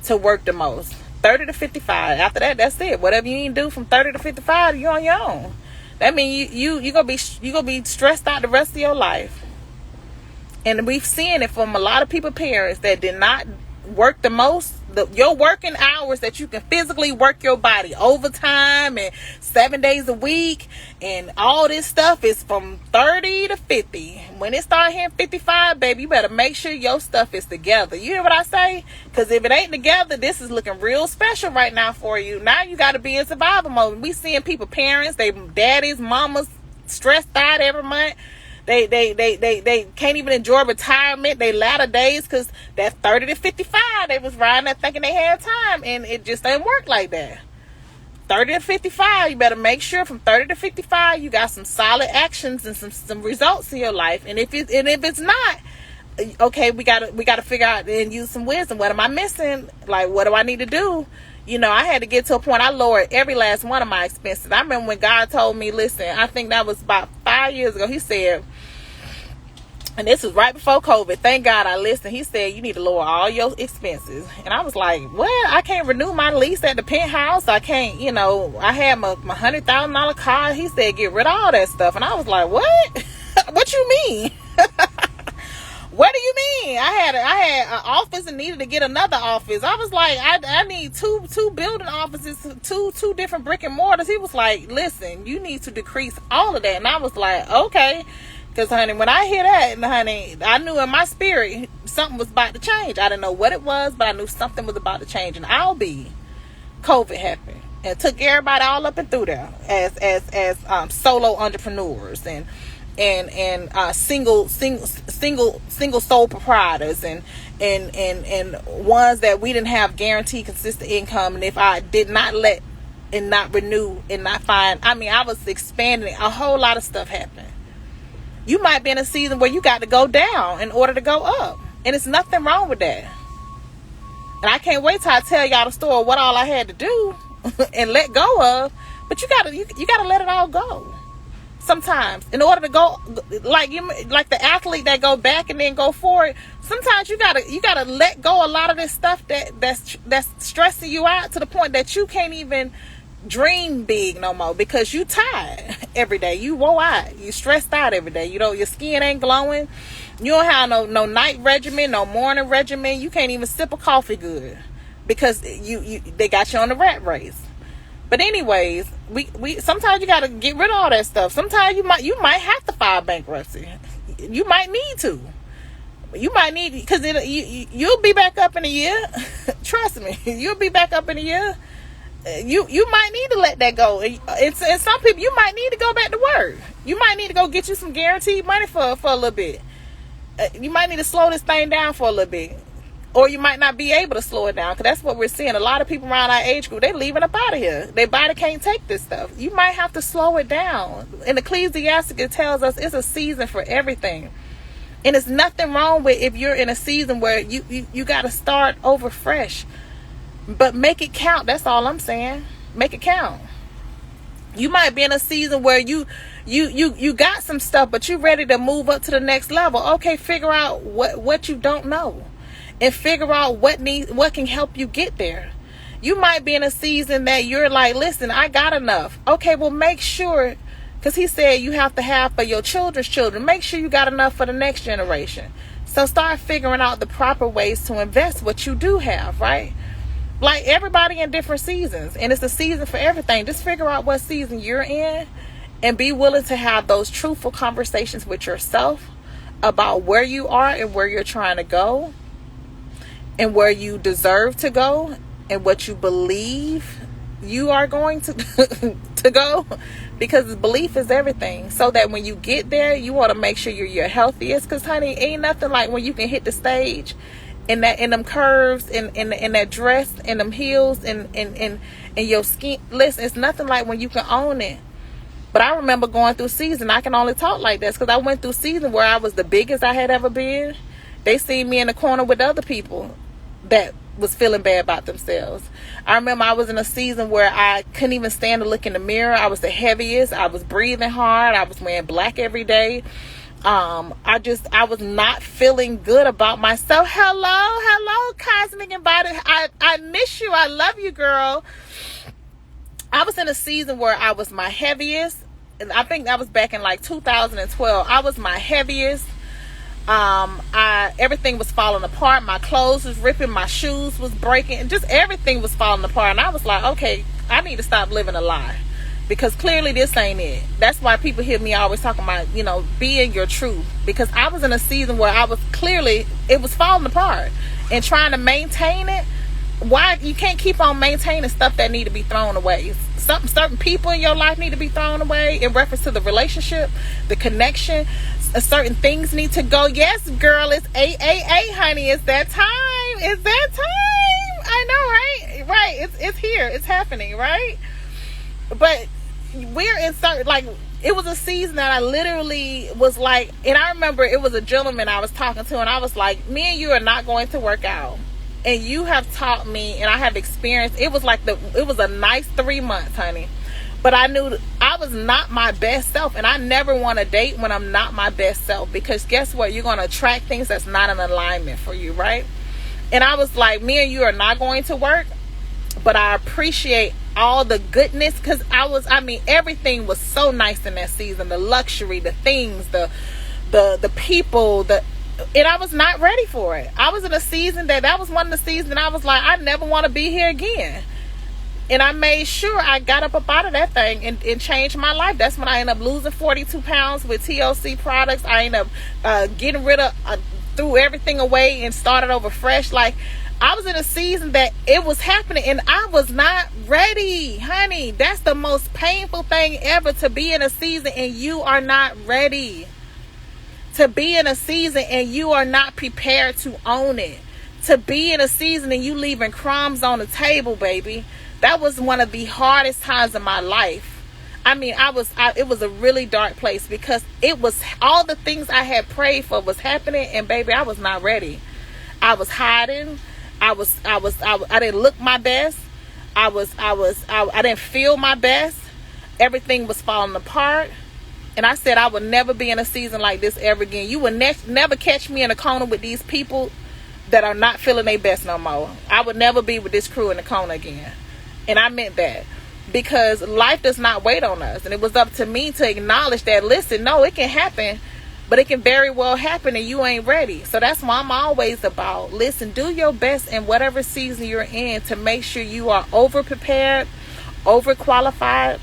to work the most. 30 to 55. After that, that's it. Whatever you need to do from 30 to 55, you're on your own. That means you gonna be stressed out the rest of your life. And we've seen it from a lot of people, parents that did not work the most. Your working hours that you can physically work your body, overtime and 7 days a week and all this stuff, is from 30 to 50. When it start hitting 55, baby, you better make sure your stuff is together. You hear what I say? Because if it ain't together, this is looking real special right now for you. Now you got to be in survival mode. We seeing people, parents, they daddies, mamas, stressed out every month. They can't even enjoy retirement, they latter days, because that 30 to 55, they was riding that thinking they had time, and it just ain't work like that. 30 to 55, you better make sure from 30 to 55 you got some solid actions and some results in your life. And if it's not, okay, we gotta figure out and use some wisdom. What am I missing? Like, what do I need to do? You know, I had to get to a point, I lowered every last one of my expenses. I remember when God told me, listen, I think that was about 5 years ago, he said, And this was right before COVID. Thank God I listened. He said, you need to lower all your expenses. And I was like, what? I can't renew my lease at the penthouse. I can't, I had my $100,000 car. He said, get rid of all that stuff. And I was like, what? What you mean? What do you mean? I had an office and needed to get another office. I was like, I need two building offices, two different brick and mortars. He was like, listen, you need to decrease all of that. And I was like, okay. Because, honey, when I hear that, honey, I knew in my spirit something was about to change. I didn't know what it was, but I knew something was about to change. And COVID happened and took everybody all up and through there as solo entrepreneurs and single sole proprietors and ones that we didn't have guaranteed consistent income. And if I did not let and not renew and not find, I was expanding. A whole lot of stuff happened. You might be in a season where you got to go down in order to go up. And it's nothing wrong with that. And I can't wait till I tell y'all the story of what all I had to do and let go of. But you gotta let it all go. Sometimes, in order to go, like the athlete that go back and then go forward, sometimes you gotta let go a lot of this stuff that's stressing you out to the point that you can't even dream big no more because you tired every day. You wore out. You stressed out every day. Your skin ain't glowing. You don't have no night regimen, no morning regimen. You can't even sip a coffee good because they got you on the rat race. But anyways, we sometimes you gotta get rid of all that stuff. Sometimes you might have to file bankruptcy. You might need to. You might need, because you'll be back up in a year. Trust me, you'll be back up in a year. You might need to let that go. And some people, you might need to go back to work. You might need to go get you some guaranteed money for a little bit. You might need to slow this thing down for a little bit. Or you might not be able to slow it down, because that's what we're seeing. A lot of people around our age group, they're leaving up out of here. Their body can't take this stuff. You might have to slow it down. And Ecclesiastes tells us it's a season for everything. And it's nothing wrong with if you're in a season where you got to start over fresh. But make it count. That's all I'm saying. Make it count. You might be in a season where you got some stuff, but you're ready to move up to the next level. Okay, figure out what you don't know. And figure out what can help you get there. You might be in a season that you're like, listen, I got enough. Okay, well, make sure, because he said you have to have for your children's children. Make sure you got enough for the next generation. So start figuring out the proper ways to invest what you do have, right? Like everybody in different seasons, and it's a season for everything. Just figure out what season you're in and be willing to have those truthful conversations with yourself about where you are and where you're trying to go, and where you deserve to go, and what you believe you are going to go, because belief is everything. So that when you get there, you want to make sure you're your healthiest, because honey, ain't nothing like when you can hit the stage in them curves, in that dress, in them heels, and your skin. Listen, it's nothing like when you can own it. But I remember going through season. I can only talk like this because I went through season where I was the biggest I had ever been. They seen me in the corner with other people that was feeling bad about themselves. I remember I was in a season where I couldn't even stand to look in the mirror. I was the heaviest. I was breathing hard. I was wearing black every day. I was not feeling good about myself. Hello, Cosmic Embodied. I miss you. I love you, girl. I was in a season where I was my heaviest. And I think that was back in like 2012. I was my heaviest. Everything was falling apart. My clothes was ripping. My shoes was breaking. And just everything was falling apart. And I was like, okay, I need to stop living a lie. Because clearly this ain't it. That's why people hear me always talking about, being your truth. Because I was in a season where it was falling apart. And trying to maintain it. Why? You can't keep on maintaining stuff that need to be thrown away. Certain people in your life need to be thrown away in reference to the relationship, the connection. Certain things need to go. Yes, girl, it's 888, honey. It's that time. It's that time. I know, right? Right. It's here. It's happening, right? But we're in certain, like, it was a season that I literally was like, and I remember it was a gentleman I was talking to, and I was like, me and you are not going to work out. And you have taught me, and I have experienced, it was a nice 3 months, honey, But I knew I was not my best self, and I never want to date when I'm not my best self, because guess what? You're going to attract things that's not in alignment for you, right? And I was like, me and you are not going to work, but I appreciate all the goodness, because everything was so nice in that season. The luxury, the things, the people, and I was not ready for it. I was in a season that was one of the seasons I was like, I never want to be here again. And I made sure I got up out of that thing and changed my life. That's when I ended up losing 42 pounds with TLC products. I ended up getting rid of, threw everything away and started over fresh. Like, I was in a season that it was happening and I was not ready, honey. That's the most painful thing ever, to be in a season and you are not ready. To be in a season and you are not prepared to own it. To be in a season and you leaving crumbs on the table, baby. That was one of the hardest times in my life. It was a really dark place, because it was all the things I had prayed for was happening, and baby, I was not ready. I was hiding. I didn't look my best. I didn't feel my best. Everything was falling apart. And I said I would never be in a season like this ever again. You would never catch me in a corner with these people that are not feeling their best no more. I would never be with this crew in the corner again. And I meant that, because life does not wait on us. And it was up to me to acknowledge that, listen, no, it can happen, but it can very well happen and you ain't ready. So that's why I'm always about, listen, do your best in whatever season you're in to make sure you are over prepared, over qualified,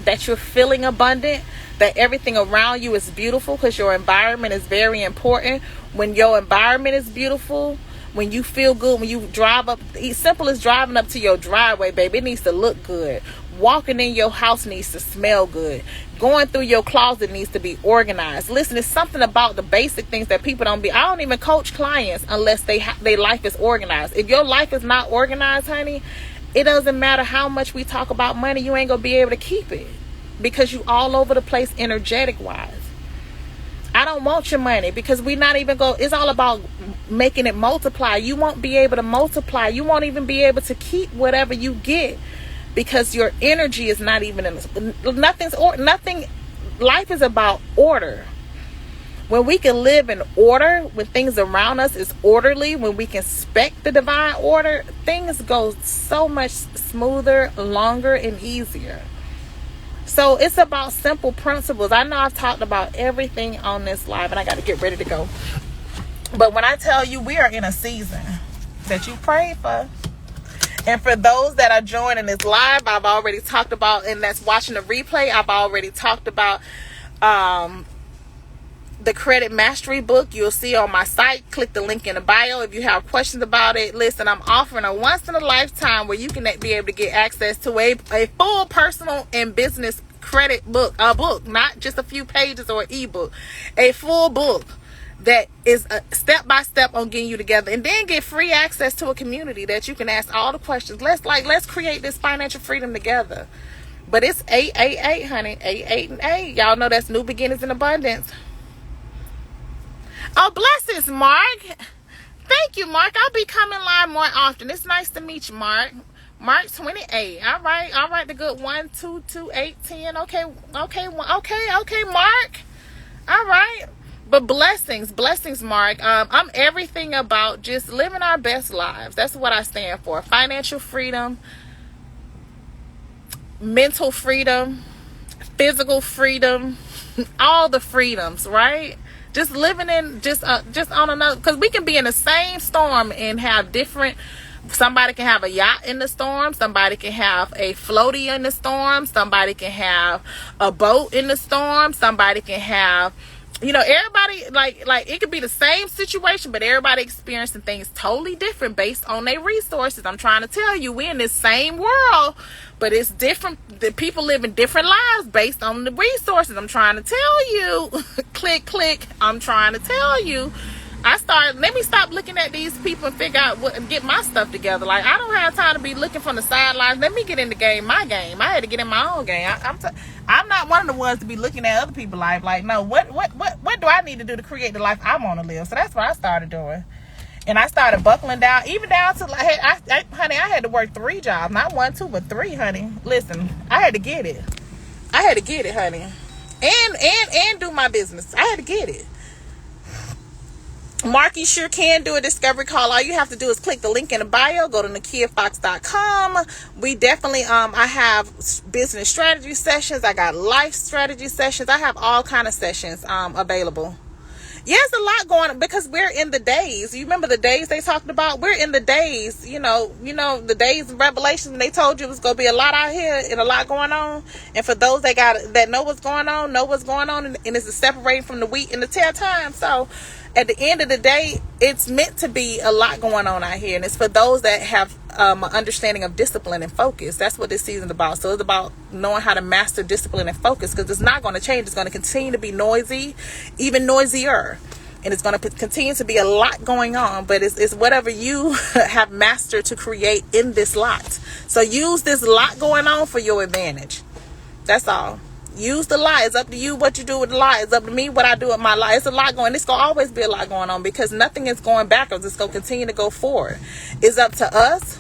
that you're feeling abundant, that everything around you is beautiful, because your environment is very important. When your environment is beautiful, when you feel good, when you drive up, simple as driving up to your driveway, baby, it needs to look good. Walking in your house needs to smell good. Going through your closet needs to be organized. Listen, it's something about the basic things that people don't be. I don't even coach clients unless their life is organized. If your life is not organized, honey, it doesn't matter how much we talk about money, you ain't gonna be able to keep it, because you all over the place energetic wise. I don't want your money, because we not even it's all about making it multiply. You won't be able to multiply. You won't even be able to keep whatever you get, because your energy is not even nothing. Life is about order. When we can live in order, when things around us is orderly, when we can expect the divine order, things go so much smoother, longer, and easier. So it's about simple principles. I know I've talked about everything on this live, and I got to get ready to go. But when I tell you we are in a season that you prayed for, and for those that are joining this live, I've already talked about, and that's watching the replay, I've already talked about the Credit Mastery book. You'll see on my site. Click the link in the bio if you have questions about it. Listen, I'm offering a once in a lifetime where you can be able to get access to a full personal and business credit book, a book, not just a few pages or an ebook, a full book that is a step by step on getting you together, and then get free access to a community that you can ask all the questions. Let's create this financial freedom together. But it's 888, honey, 888. Y'all know that's New Beginnings in Abundance. Oh, blessings, Mark. Thank you, Mark. I'll be coming live more often. It's nice to meet you, Mark. Mark 28. All right. The good 1, 2, 2, 8, 10. Okay, Mark. All right. But blessings, Mark. I'm everything about just living our best lives. That's what I stand for. Financial freedom, mental freedom, physical freedom, all the freedoms, right? Just living in just on another, because we can be in the same storm and have different. Somebody can have a yacht in the storm. Somebody can have a floaty in the storm. Somebody can have a boat in the storm. Somebody can have, everybody, like it could be the same situation, but everybody experiencing things totally different based on their resources. I'm trying to tell you, we're in this same world, but it's different. The people living different lives based on the resources. I'm trying to tell you. click. I'm trying to tell you. Let me stop looking at these people and figure out and get my stuff together. Like, I don't have time to be looking from the sidelines. Let me get in the game, my game. I had to get in my own game. I'm not one of the ones to be looking at other people's life. Like, no, what do I need to do to create the life I want to live? So that's what I started doing. And I started buckling down, even down to like, honey, I had to work 3 jobs, not 1, 2, but 3, honey. Listen, I had to get it. I had to get it, honey, and do my business. I had to get it. Mark, you sure can do a discovery call. All you have to do is click the link in the bio, go to NakiaFox.com. We definitely, I have business strategy sessions. I got life strategy sessions. I have all kind of sessions available. Yeah, it's a lot going on because we're in the days. You remember the days they talked about? We're in the days, you know, the days of Revelation when they told you it was going to be a lot out here and a lot going on. And for those that know what's going on, and it's separating from the wheat and the tare time. So at the end of the day, it's meant to be a lot going on out here. And it's for those that have an understanding of discipline and focus. That's what this season's about. So it's about knowing how to master discipline and focus, because it's not going to change. It's going to continue to be noisy, even noisier. And it's going to continue to be a lot going on. But it's whatever you have mastered to create in this lot. So use this lot going on for your advantage. That's all. Use the lot. It's up to you what you do with the lot. It's up to me what I do with my lot. It's a lot going. It's going to always be a lot going on, because nothing is going backwards. It's going to continue to go forward. It's up to us.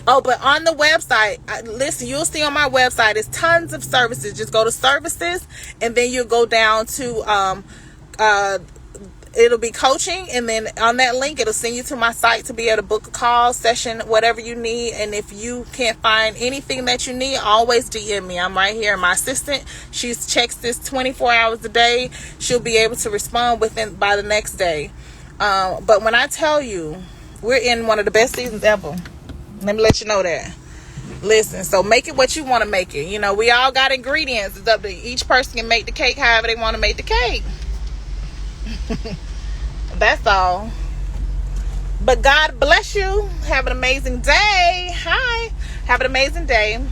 Oh, but on the website, listen, you'll see on my website, it's tons of services. Just go to services, and then you'll go down to it'll be coaching, and then on that link it'll send you to my site to be able to book a call session, whatever you need. And if you can't find anything that you need, always DM me. I'm right here. My assistant, she checks this 24 hours a day. She'll be able to respond by the next day. But when I tell you, we're in one of the best seasons ever. Let me let you know that. Listen, so make it what you want to make it. You know, we all got ingredients. It's up to each person can make the cake however they want to make the cake. That's all. But God bless you. Have an amazing day. Hi. Have an amazing day.